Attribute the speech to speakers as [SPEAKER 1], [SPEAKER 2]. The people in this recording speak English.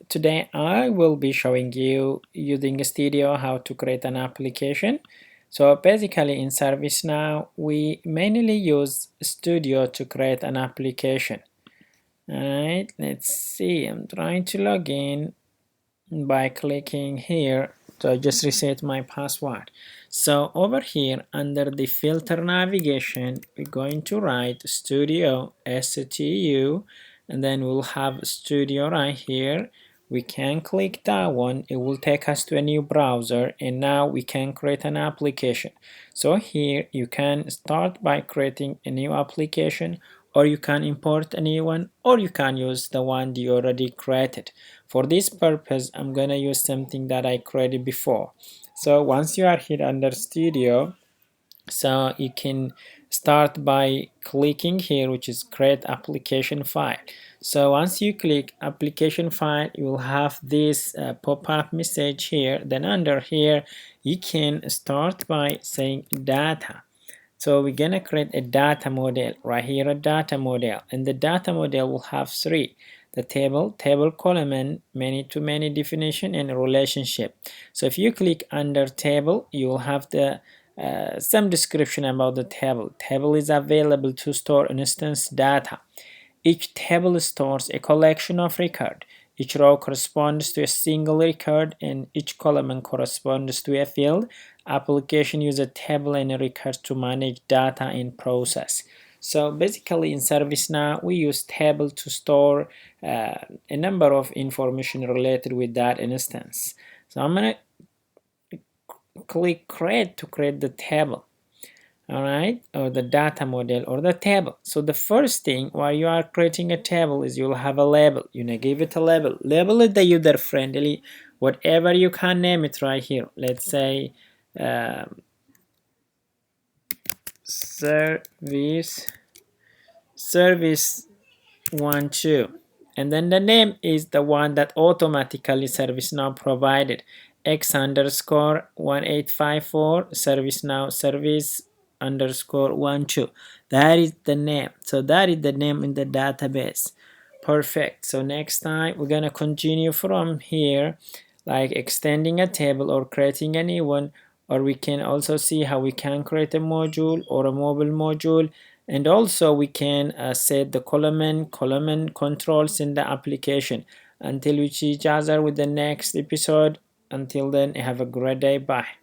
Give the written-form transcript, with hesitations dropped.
[SPEAKER 1] Today I will be showing you using Studio how to create an application. So basically in ServiceNow we mainly use Studio to create an application. Alright, let's see. I'm trying to log in by clicking here. So I just reset my password. So over here under the filter navigation we're going to write Studio STU, and then we'll have Studio right here. We can click that one, it will take us to a new browser, and now we can create an application. So here you can start by creating a new application, or you can import a new one, or you can use the one you already created. For this purpose I'm gonna use something that I created before. So once you are here under Studio, so you can start by clicking here, which is create application file. So once you click application file, you will have this pop-up message here. Then under here you can start by saying data. So we're gonna create a data model right here, a data model, and the data model will have three: the table column, many-to-many definition, and relationship. So if you click under table, you will have the some description about the table. Table is available to store instance data. Each table stores a collection of records. Each row corresponds to a single record, and each column corresponds to a field. Application use a table and a record to manage data in process. So basically in ServiceNow we use table to store a number of information related with that instance. So I'm gonna click create to create the table, alright, or the data model or the table. So the first thing while you are creating a table is you'll have a label. You know, give it a label. Label it the user friendly, whatever you can name it right here. Let's say service 1 2, and then the name is the one that automatically ServiceNow provided, x_1854 ServiceNow service_12. That is the name. So that is the name in the database. Perfect. So next time we're gonna continue from here, like extending a table or creating a new one, or we can also see how we can create a module or a mobile module, and also we can set the column controls in the application. Until we see each other with the next episode, until then, have a great day. Bye.